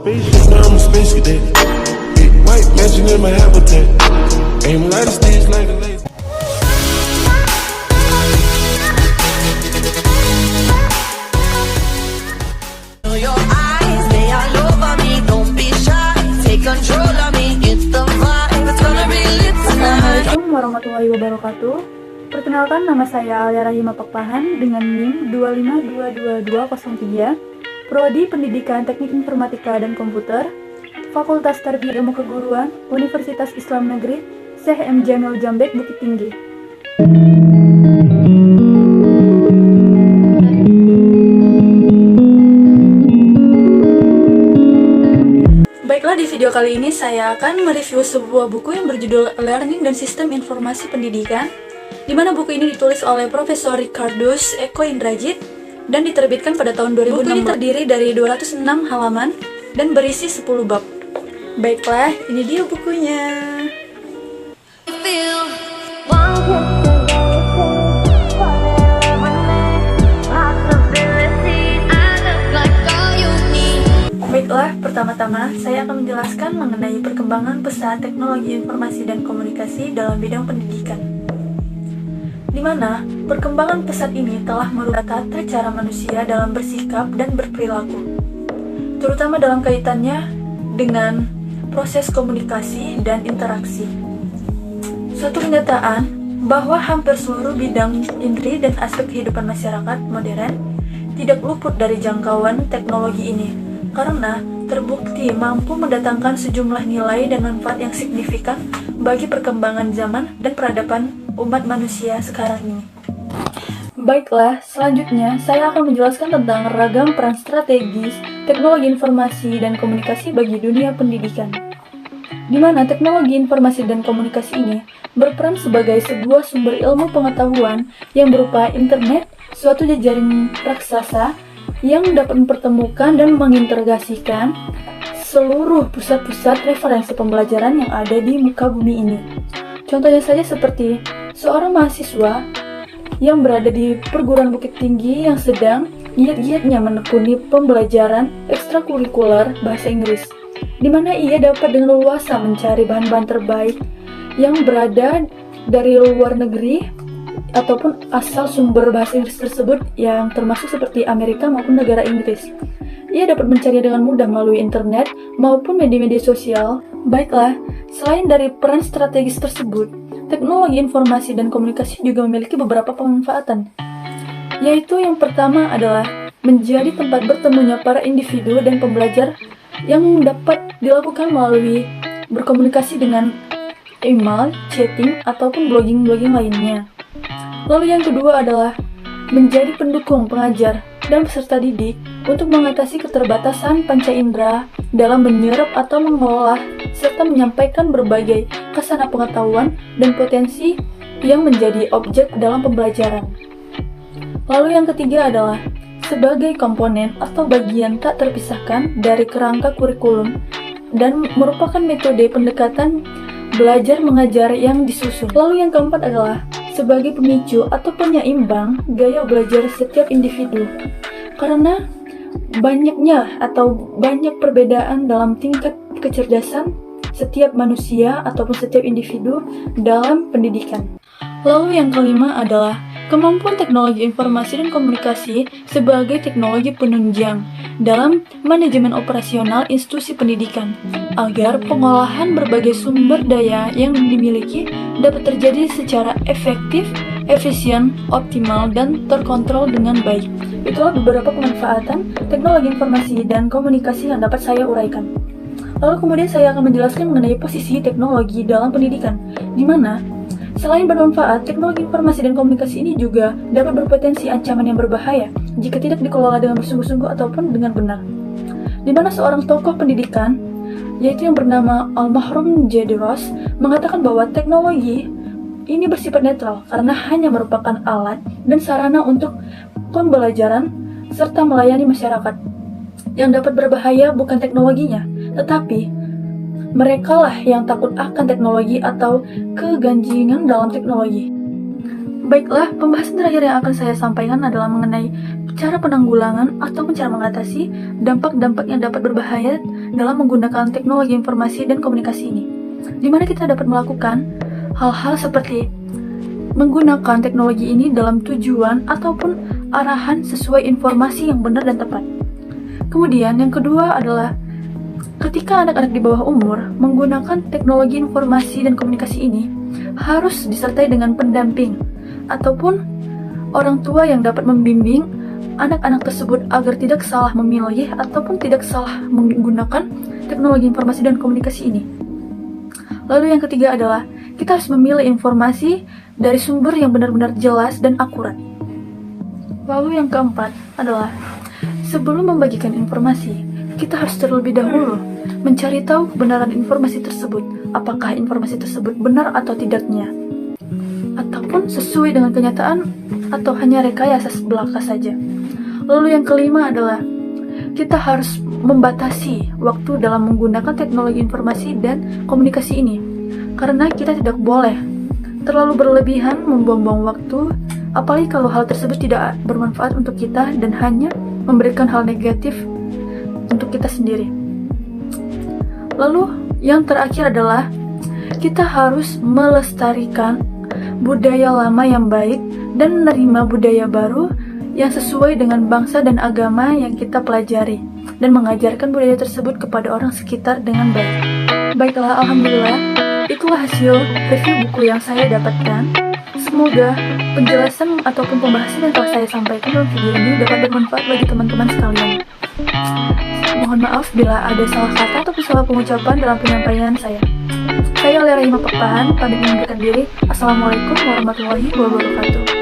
Spaceship, now I'm a space cadet. Big white mansion in my habitat. Aim light stage like a laser. Your eyes, they all over me. Don't be shy, take control of me. Get the vibe, it's gonna be lit tonight. Assalamualaikum warahmatullahi wabarakatuh. Perkenalkan, nama saya Alia Rahima Pekpahan dengan NIM 2522203, Prodi Pendidikan Teknik Informatika dan Komputer, Fakultas Tarbiyah Ilmu Keguruan, Universitas Islam Negeri Syekh M. Jamil Jambek, Bukit Tinggi. Baiklah, di video kali ini saya akan mereview sebuah buku yang berjudul Learning dan Sistem Informasi Pendidikan, di mana buku ini ditulis oleh Profesor Ricardus Eko Indrajit dan diterbitkan pada tahun 2006. Buku ini terdiri dari 206 halaman dan berisi 10 bab. Baiklah, ini dia bukunya. Baiklah, pertama-tama saya akan menjelaskan mengenai perkembangan pesat teknologi informasi dan komunikasi dalam bidang pendidikan, di mana perkembangan pesat ini telah merubah tata cara manusia dalam bersikap dan berperilaku, terutama dalam kaitannya dengan proses komunikasi dan interaksi. Suatu kenyataan bahwa hampir seluruh bidang indri dan aspek kehidupan masyarakat modern tidak luput dari jangkauan teknologi ini, karena terbukti mampu mendatangkan sejumlah nilai dan manfaat yang signifikan bagi perkembangan zaman dan peradaban umat manusia sekarang ini. Baiklah, selanjutnya saya akan menjelaskan tentang ragam peran strategis teknologi informasi dan komunikasi bagi dunia pendidikan, di mana teknologi informasi dan komunikasi ini berperan sebagai sebuah sumber ilmu pengetahuan yang berupa internet, suatu jejaring raksasa yang dapat mempertemukan dan mengintegrasikan seluruh pusat-pusat referensi pembelajaran yang ada di muka bumi ini. Contohnya saja seperti seorang mahasiswa yang berada di perguruan Bukit Tinggi yang sedang giat-giatnya menekuni pembelajaran ekstrakurikuler bahasa Inggris, di mana ia dapat dengan leluasa mencari bahan-bahan terbaik yang berada dari luar negeri ataupun asal sumber bahasa Inggris tersebut, yang termasuk seperti Amerika maupun negara Inggris. Ia dapat mencarinya dengan mudah melalui internet maupun media-media sosial. Baiklah, selain dari peran strategis tersebut, teknologi informasi dan komunikasi juga memiliki beberapa pemanfaatan, yaitu yang pertama adalah menjadi tempat bertemunya para individu dan pembelajar yang dapat dilakukan melalui berkomunikasi dengan email, chatting, ataupun blogging-blogging lainnya. Lalu yang kedua adalah menjadi pendukung pengajar dan peserta didik untuk mengatasi keterbatasan panca indera dalam menyerap atau mengolah serta menyampaikan berbagai khasana pengetahuan dan potensi yang menjadi objek dalam pembelajaran. Lalu yang ketiga adalah sebagai komponen atau bagian tak terpisahkan dari kerangka kurikulum dan merupakan metode pendekatan belajar mengajar yang disusun. Lalu yang keempat adalah sebagai pemicu atau penyeimbang gaya belajar setiap individu, karena banyaknya atau banyak perbedaan dalam tingkat kecerdasan setiap manusia ataupun setiap individu dalam pendidikan. Lalu yang kelima adalah kemampuan teknologi informasi dan komunikasi sebagai teknologi penunjang dalam manajemen operasional institusi pendidikan, agar pengolahan berbagai sumber daya yang dimiliki dapat terjadi secara efektif, efisien, optimal, dan terkontrol dengan baik. Itulah beberapa pemanfaatan teknologi informasi dan komunikasi yang dapat saya uraikan. Lalu kemudian saya akan menjelaskan mengenai posisi teknologi dalam pendidikan, di mana selain bermanfaat, teknologi informasi dan komunikasi ini juga dapat berpotensi ancaman yang berbahaya jika tidak dikelola dengan bersungguh-sungguh ataupun dengan benar. Di mana seorang tokoh pendidikan, yaitu yang bernama Almarhum J.D. Ross, mengatakan bahwa teknologi ini bersifat netral karena hanya merupakan alat dan sarana untuk pembelajaran serta melayani masyarakat. Yang dapat berbahaya bukan teknologinya, tetapi merekalah yang takut akan teknologi atau keganjilan dalam teknologi. Baiklah, pembahasan terakhir yang akan saya sampaikan adalah mengenai cara penanggulangan atau cara mengatasi dampak-dampak yang dapat berbahaya dalam menggunakan teknologi informasi dan komunikasi ini. Di mana kita dapat melakukan hal-hal seperti menggunakan teknologi ini dalam tujuan ataupun arahan sesuai informasi yang benar dan tepat. Kemudian yang kedua adalah ketika anak-anak di bawah umur menggunakan teknologi informasi dan komunikasi ini harus disertai dengan pendamping ataupun orang tua yang dapat membimbing anak-anak tersebut agar tidak salah memilih ataupun tidak salah menggunakan teknologi informasi dan komunikasi ini. Lalu yang ketiga adalah kita harus memilih informasi dari sumber yang benar-benar jelas dan akurat. Lalu yang keempat adalah sebelum membagikan informasi, kita harus terlebih dahulu mencari tahu kebenaran informasi tersebut, apakah informasi tersebut benar atau tidaknya, ataupun sesuai dengan kenyataan atau hanya rekayasa belaka saja. Lalu yang kelima adalah kita harus membatasi waktu dalam menggunakan teknologi informasi dan komunikasi ini, karena kita tidak boleh terlalu berlebihan membuang-buang waktu, apalagi kalau hal tersebut tidak bermanfaat untuk kita dan hanya memberikan hal negatif untuk kita sendiri. Lalu yang terakhir adalah kita harus melestarikan budaya lama yang baik dan menerima budaya baru yang sesuai dengan bangsa dan agama yang kita pelajari dan mengajarkan budaya tersebut kepada orang sekitar dengan baik. Baiklah, alhamdulillah, itulah hasil review buku yang saya dapatkan. Semoga penjelasan ataupun pembahasan yang telah saya sampaikan dalam video ini dapat bermanfaat bagi teman-teman sekalian. Mohon maaf bila ada salah kata atau salah pengucapan dalam penyampaian saya. Saya Lera Ima Pektahan, pamit undur diri. Assalamualaikum warahmatullahi wabarakatuh.